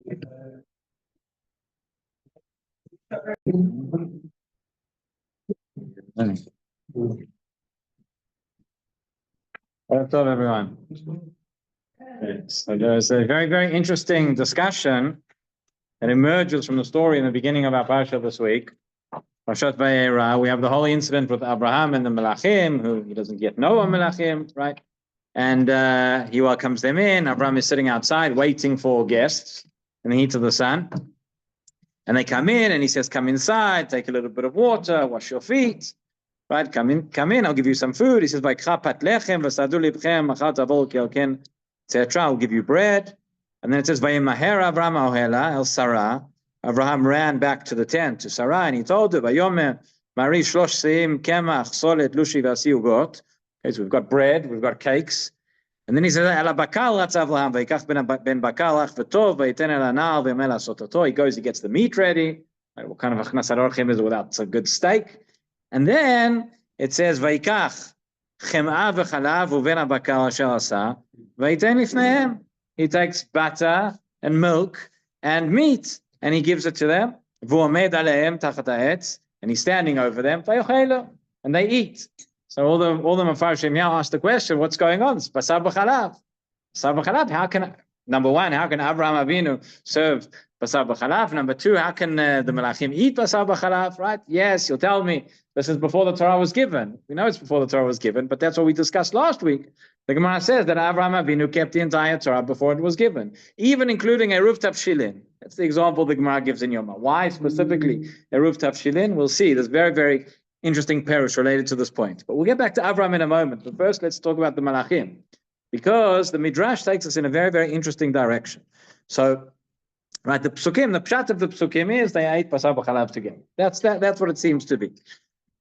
What's up, everyone? So there's a very, very interesting discussion that emerges from the story in the beginning of our parsha this week. Parshat Vayera, we have the whole incident with Abraham and the Melachim, who he doesn't yet know are Melachim, right? And he welcomes them in. Abraham is sitting outside waiting for guests in the heat of the sun. And they come in and he says, come inside, take a little bit of water, wash your feet. Right, come in, I'll give you some food. He says, etc. I'll give you bread. And then it says, Abraham el Sarah. Abraham ran back to the tent to Sarah, and he told her, okay, so we've got bread, we've got cakes. And then he says, he goes, he gets the meat ready. Right, what kind of achnasat orchim is without a good steak? And then it says, Vaikach chem'a v'chalav uven habakar asher asa v'yitein lifneihem. He takes butter and milk and meat, and he gives it to them. V'omed alehem tachat ha'etz, and he's standing over them. V'yochelu, and they eat. So all the Mefarshim ask the question, what's going on? It's basar b'chalav. Basar b'chalav. How can, number one, how can Avraham Avinu serve basar b'chalav? Number two, how can the Melachim eat basar b'chalav? Right? Yes, you'll tell me this is before the Torah was given. We know it's before the Torah was given, but that's what we discussed last week. The Gemara says that Avraham Avinu kept the entire Torah before it was given, even including Eruv Tavshilin. That's the example the Gemara gives in Yoma. Why specifically Eruv Tavshilin? We'll see. There's very, very interesting perush related to this point. But we'll get back to Avraham in a moment. But first, let's talk about the Malachim, because the Midrash takes us in a very, very interesting direction. So, right, the psukim, the pshat of the psukim is they ate basar b'chalav together. That's what it seems to be.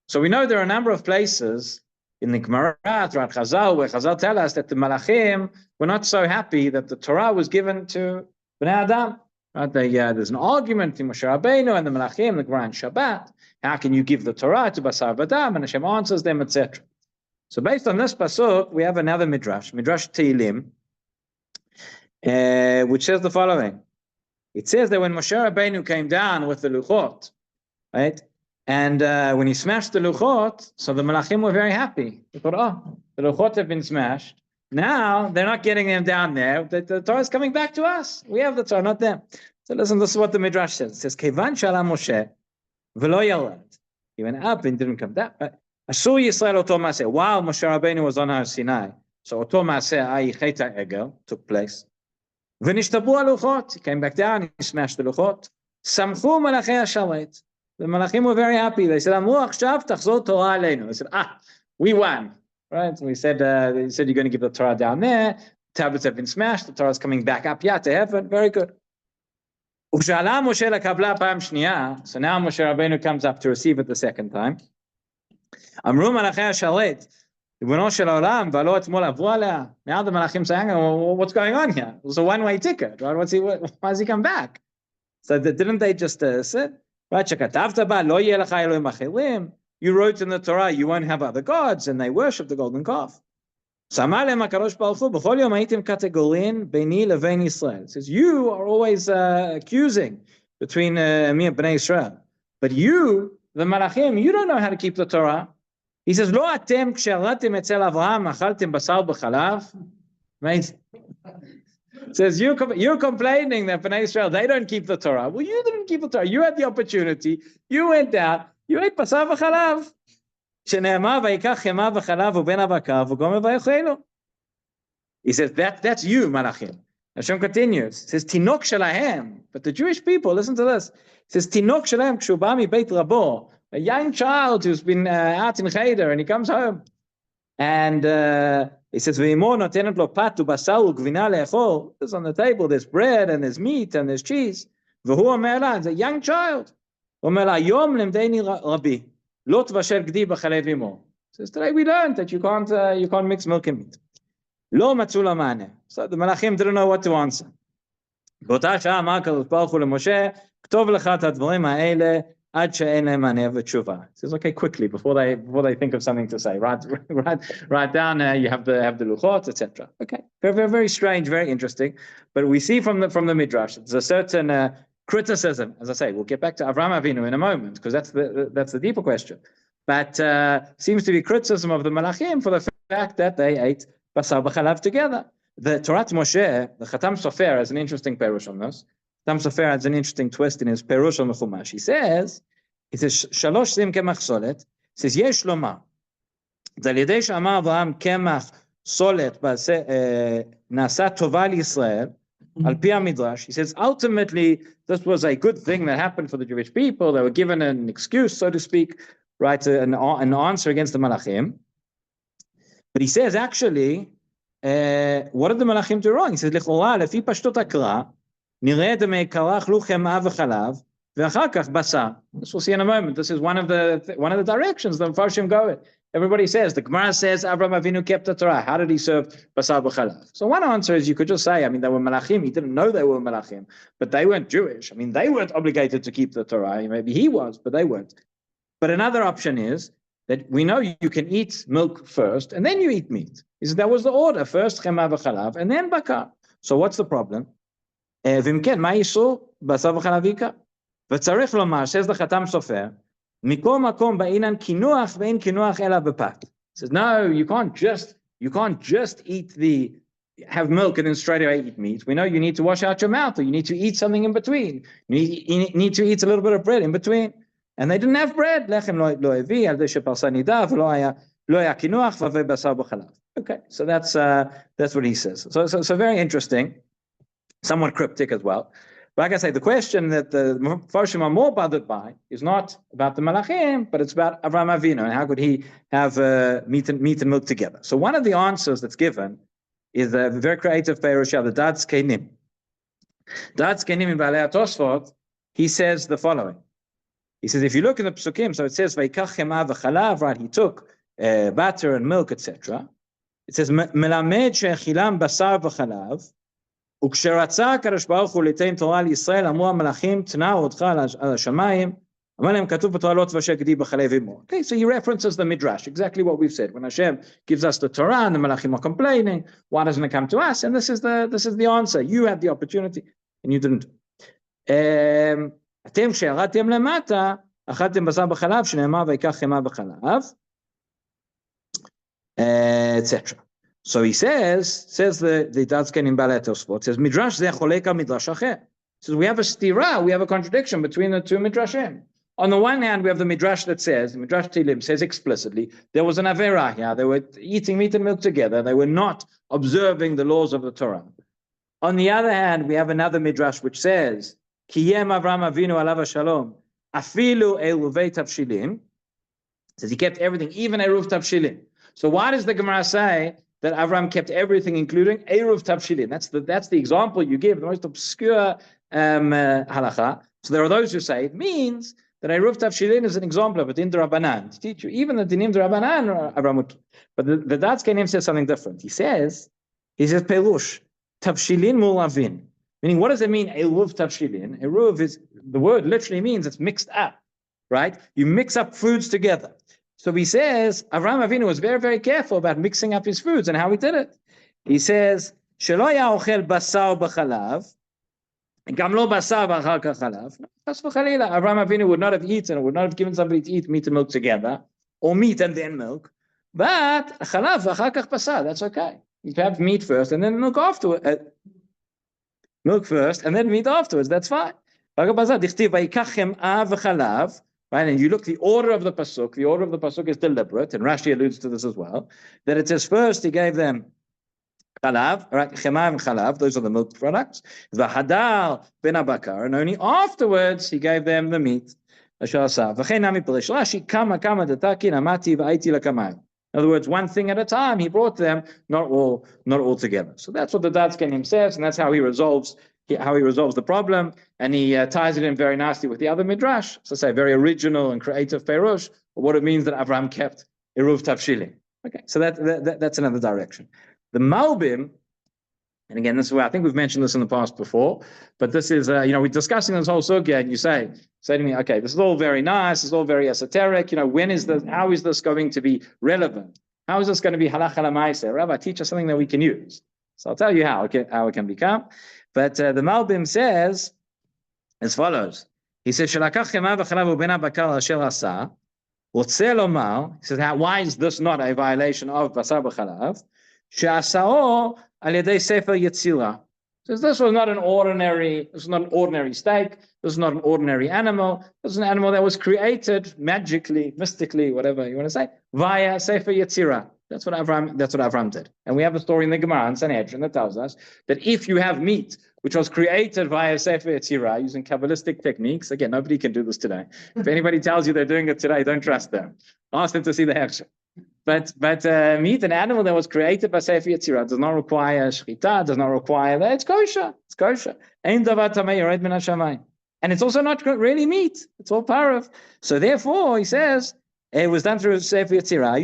So we know there are a number of places in the Gemara, throughout Chazal, where Chazal tell us that the Malachim were not so happy that the Torah was given to Bnei Adam. Right? There's an argument between Moshe Rabbeinu and the Malachim, the Gemara in Shabbat. How can you give the Torah to Basar V'Dam? And Hashem answers them, etc. So based on this pasuk, we have another Midrash Tehillim, which says the following. It says that when Moshe Rabbeinu came down with the Luchot, right? And when he smashed the Luchot, so the Malachim were very happy. They thought, oh, the Luchot have been smashed. Now they're not getting them down there. The Torah is coming back to us. We have the Torah, not them. So listen, this is what the Midrash says. It says, Kevan Shala Moshe v'lo yalad. He went up and didn't come down. Asur Yisrael oto maaseh. While Moshe Rabbeinu was on Har Sinai, so oto maaseh, i.e. Chet HaEgel, took place. V'nishtabu haluchot. He came back down, he smashed the Luchot. Samchu malachei hasharet. The Malachim were very happy. They said, Amru achshav tachzor Torah aleinu. They said, we won. Right? So we said, they said, you're going to give the Torah down there. Tablets have been smashed. The Torah is coming back up to heaven. Very good. So now Moshe Rabbeinu comes up to receive it the second time. Amru malachei hasharet. Now the Malachim saying, well, what's going on here? It was a one-way ticket. Right? Why does he come back? So didn't they just sit? Right? You wrote in the Torah, you won't have other gods, and they worship the golden calf. It says, you are always accusing between me and Bnei Israel. But you, the Malachim, you don't know how to keep the Torah. He says, Lo atem kshe'aratim etzel Avraham achaltem basar b'chalav. Right? It says, you're complaining that Bnei Israel, they don't keep the Torah. Well, you didn't keep the Torah. You had the opportunity. You went out. You ate basar v'chalav. Shene'emar vayikach chema v'chalav u'ben habakar v'gomer v'yochelu. He says, that's you, Malachim. Hashem continues. It says, Tinok shelahem. But the Jewish people, listen to this. It says, Tinok shelahem kshu ba mi beit rabo. A young child who's been out in Cheder, and he comes home. And he says, "V'imo notenet lo pat u'basar u'gvina le'echol." There's on the table. There's bread and there's meat and there's cheese. V'hu omer la, it's a young child. Omer la, Yom lemdeini Rabbi, lo tvashel gdi b'chalei v'imo. Says, today we learned that you can't mix milk and meat. Lo matzu la ma'aneh. So the Malachim didn't know what to answer. באותה שעה אמר הקדוש ברוך הוא למשה, כתוב לך את הדברים האלה Ad she'en lehem maneh v'tshuva. He says, okay, quickly, before they think of something to say, write down. You have the luchot, etc. Okay, very, very strange, very interesting. But we see from the midrash, there's a certain criticism. As I say, we'll get back to Avraham Avinu in a moment because that's the deeper question. But seems to be criticism of the Malachim for the fact that they ate basar b'chalav together. The Torah Moshe, the Chatam Sofer, has an interesting perush on this. Chatam Sofer has an interesting twist in his perush on the Chumash. He says, Shalosh sim kemach solet. He says, Yesh lomar. Zalidei she'amar Avraham kemach solet nasa tova l'Yisrael al pi midrash. He says, ultimately, this was a good thing that happened for the Jewish people. They were given an excuse, so to speak, right, an answer against the Malachim. But he says, actually, what did the Malachim do wrong? He says, L'chora, lefi pashtot hakra, nireh demeikara achlu chemah v'chalav, ve'achar kach basar. This we'll see in a moment. This is one of the directions the Mfarshim go in. Everybody says, the Gemara says, Avraham Avinu kept the Torah. How did he serve basar v'chalav? So one answer is you could just say, I mean, they were Malachim. He didn't know they were Malachim, but they weren't Jewish. I mean, they weren't obligated to keep the Torah. Maybe he was, but they weren't. But another option is that we know you can eat milk first and then you eat meat. That was the order. First chema v'chalav and then bakar. So what's the problem? V'imken, ma yisur basar v'chalav ikar? V'tzarich lomar, says the Chatam Sofer, mikol makom ba'inan kinuach ve'in kinuach ela b'pat. He says, no, you can't just have milk and then straight away eat meat. We know you need to wash out your mouth or you need to eat something in between. You need to eat a little bit of bread in between. And they didn't have bread. Lechem lo hevi, al deshe parsa nidav, lo haya kinuach v'avei basar b'chalav. Okay, so that's what he says. So very interesting, somewhat cryptic as well. But like I say, the question that the Mepharshim are more bothered by is not about the Malachim, but it's about Avraham Avinu and how could he have meat and milk together. So one of the answers that's given is a very creative perush of the Dad Kenim. Dad Kenim in Baalei HaTosfot, he says the following. He says, if you look in the Psukim, so it says, Vayikach chema v'chalav, right, he took butter and milk, etc. It says, Melamed she'echilam basar v'chalav, וכשרצה הקדוש ברוך הוא ליתן תורה לישראל, אמרו המלאכים, תנעו אותך על השמיים, אמר להם, כתוב בתורה לא תבשל גדי בחלב אמו. Okay, so he references the Midrash, exactly what we've said. When Hashem gives us the Torah and the Malachim are complaining, why doesn't it come to us? And this is the answer. You had the opportunity and you didn't. אתם כשירדתם למטה, אכלתם בשר בחלב, שנאמר ויקח חמאה בחלב, etc. So he says the Dadsken in Baalei HaTosfot, says, Midrash zeh cholek al Midrash acher. Says, we have a stira, we have a contradiction between the two Midrashim. On the one hand, we have the Midrash that says, the Midrash Tilim says explicitly, there was an Avera here, they were eating meat and milk together, they were not observing the laws of the Torah. On the other hand, we have another Midrash which says, Kiyem Avraham Avinu alav hashalom, afilu eruvei tavshilim, says he kept everything, even eruv tavshilim. So why does the Gemara say that Avraham kept everything, including eruv tavshilim? That's the example you give, the most obscure halacha. So there are those who say it means that eruv tavshilim is an example of a din d'Rabbanan to teach you even the dinim d'Rabbanan. Avraham, but the Dad Kenim says something different. He says perush tavshilin mulavin. Meaning, what does it mean, eruv tavshilin? Eruv is, the word literally means it's mixed up, right? You mix up foods together. So he says, Avraham Avinu was very, very careful about mixing up his foods and how he did it. He says, Shelo ya ochel basar b'chalav, gam lo basar v'achar kach chalav. Chas v'chalila, Avraham Avinu would not have eaten, would not have given somebody to eat meat and milk together, or meat and then milk, but chalav v'achar kach basar, that's okay. You have meat first and then milk afterwards. Milk first and then meat afterwards, that's fine. Right, and you look the order of the pasuk is deliberate, and Rashi alludes to this as well, that it says first he gave them chalav, right, chema and chalav, those are the milk products, v'hadar ben abakar, and only afterwards he gave them the meat. In other words, one thing at a time, he brought them, not all together. So that's what the Dad Kenim says, and that's how he resolves the problem, and he ties it in very nicely with the other Midrash. So say very original and creative perush, or what it means that Avraham kept eruv tavshilim. Okay, so that's another direction. The Malbim And again, this is where I think we've mentioned this in the past before, but this is, we're discussing this whole sugya, and you say to me, okay, this is all very nice, this is all very esoteric. How is this going to be relevant? How is this going to be halacha l'maaseh? Rabbi, teach us something that we can use. So I'll tell you how it can become. But the Malbim says as follows. He says, "Shelakach chema v'chalav u'ben ha'bakar asher asa." He says, why is this not a violation of basar b'chalav? She'asao al yedei sefer yetzira. Says this was not an ordinary steak. This is not an ordinary animal. This is an animal that was created magically, mystically, whatever you want to say, via sefer yetzira. That's what Avram did. And we have a story in the Gemara in Sanhedrin that tells us that if you have meat which was created via sefer yetzira using Kabbalistic techniques, again, nobody can do this today. If anybody tells you they're doing it today, don't trust them. Ask them to see the hefsher. But meat, an animal that was created by sefer yetzira, does not require shchita, does not require that. It's kosher. It's kosher. And it's also not really meat. It's all parav. So therefore, he says, it was done through sefer yetzira.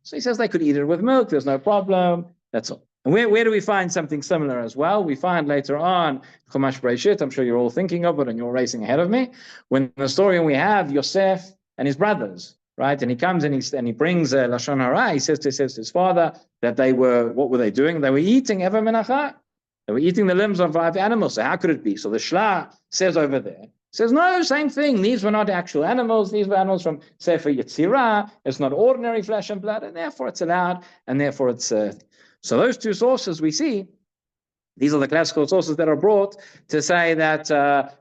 So he says they could eat it with milk. There's no problem. That's all. And where do we find something similar as well? We find later on Chumash Bereshit. I'm sure you're all thinking of it, and you're racing ahead of me. When the story we have Yosef and his brothers, right? And he comes and he brings lashon hara. He says to his father that what were they doing? They were eating ever menachah. They were eating the limbs of live animals. So how could it be? So the Shla says over there. Says, no, same thing. These were not actual animals. These were animals from Sefer Yetzirah. It's not ordinary flesh and blood, and therefore it's allowed, and therefore it's... So those two sources we see, these are the classical sources that are brought to say that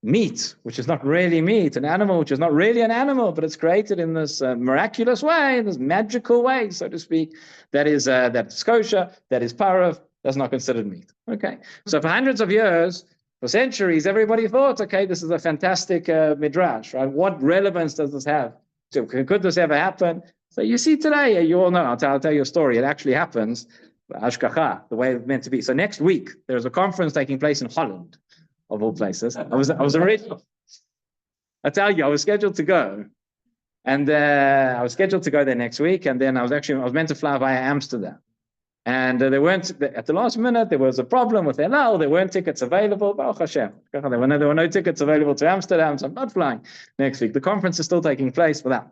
meat, which is not really meat, an animal which is not really an animal, but it's created in this miraculous way, in this magical way, so to speak, that's kosher, that is parav, that's not considered meat. Okay, so for hundreds of years, for centuries, everybody thought, okay, this is a fantastic midrash, right? What relevance does this have? So could this ever happen? So you see today, you all know, I'll tell you a story. It actually happens, Ashkacha, the way it's meant to be. So next week, there's a conference taking place in Holland, of all places. I was originally, I tell you, I was scheduled to go. And I was scheduled to go there next week. And then I was meant to fly via Amsterdam. And there weren't, at the last minute, there was a problem with El Al. There weren't tickets available. Baruch Hashem. There were no tickets available to Amsterdam, so I'm not flying next week. The conference is still taking place for that.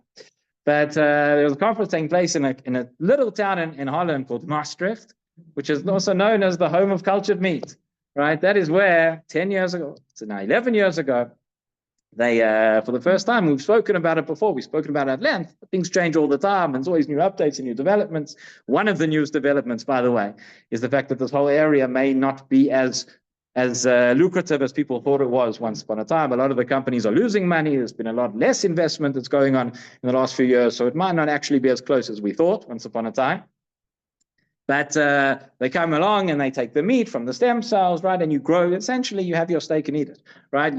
But there was a conference taking place in a little town in Holland called Maastricht, which is also known as the home of cultured meat, right? That is where 10 years ago, so now 11 years ago, they, for the first time, we've spoken about it before, we've spoken about it at length, but things change all the time, and there's always new updates and new developments. One of the newest developments, by the way, is the fact that this whole area may not be as lucrative as people thought it was once upon a time. A lot of the companies are losing money. There's been a lot less investment that's going on in the last few years, so it might not actually be as close as we thought once upon a time. But they come along and they take the meat from the stem cells, right? And you grow, essentially you have your steak and eat it, right?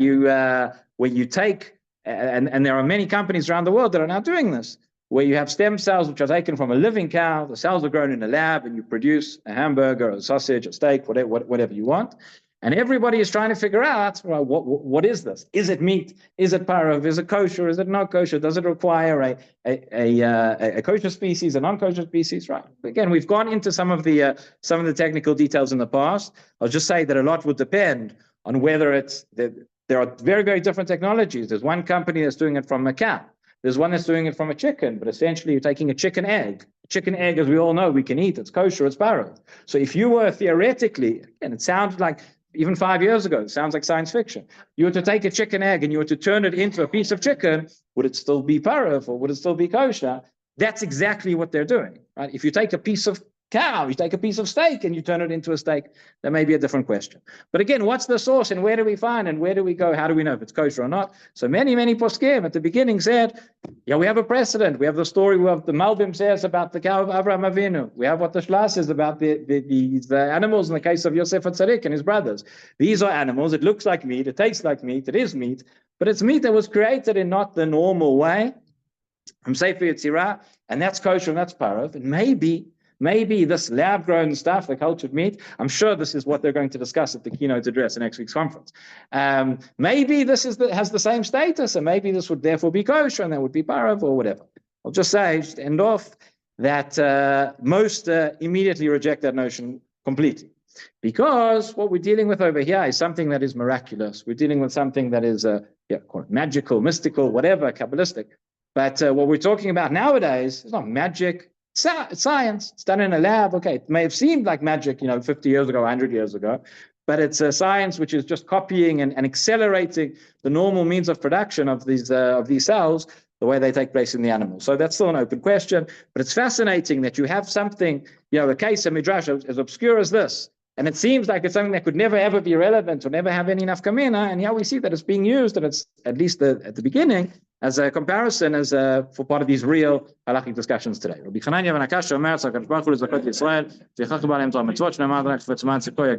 Where you take, and there are many companies around the world that are now doing this, where you have stem cells which are taken from a living cow, the cells are grown in a lab, and you produce a hamburger, a sausage, a steak, whatever you want. And everybody is trying to figure out, well, what is this? Is it meat? Is it parav? Is it kosher? Is it not kosher? Does it require a kosher species, a non-kosher species? Right. Again, we've gone into some of the technical details in the past. I'll just say that a lot would depend on whether there are very, very different technologies. There's one company that's doing it from a cow. There's one that's doing it from a chicken, but essentially you're taking a chicken egg. Chicken egg, as we all know, we can eat. It's kosher, it's parav. So if you were theoretically, and it sounds like, even 5 years ago, it sounds like science fiction. You were to take a chicken egg and you were to turn it into a piece of chicken, would it still be parav or would it still be kosher? That's exactly what they're doing, right? If you take a piece of cow, you take a piece of steak and you turn it into a steak, that may be a different question. But again, what's the source and where do we find and where do we go? How do we know if it's kosher or not? So many poskim at the beginning said, yeah, we have a precedent. We have the story of the Malbim says about the cow of Avraham Avinu. We have what the Shla says about the animals in the case of Yosef HaTzadik and his brothers. These are animals. It looks like meat. It tastes like meat. It is meat. But it's meat that was created in not the normal way from Sefer Yetzirah, and that's kosher and that's parav. And maybe this lab-grown stuff, the cultured meat, I'm sure this is what they're going to discuss at the keynote address in next week's conference. Maybe this has the same status, and maybe this would therefore be kosher, and that would be parav or whatever. I'll just say, just end off, that most immediately reject that notion completely. Because what we're dealing with over here is something that is miraculous. We're dealing with something that is call it magical, mystical, whatever, Kabbalistic. But what we're talking about nowadays is not magic. It's science. It's done in a lab. Okay, it may have seemed like magic, 50 years ago, 100 years ago, but it's a science which is just copying and accelerating the normal means of production of these cells, the way they take place in the animal. So that's still an open question, but it's fascinating that you have something, a case, a midrash as obscure as this, and it seems like it's something that could never ever be relevant or never have any nafkamina, and here we see that it's being used, and it's at least at the beginning as a comparison, as for part of these real halachic discussions today. Rabbi Kenigsberg Mincha Maariv Shiur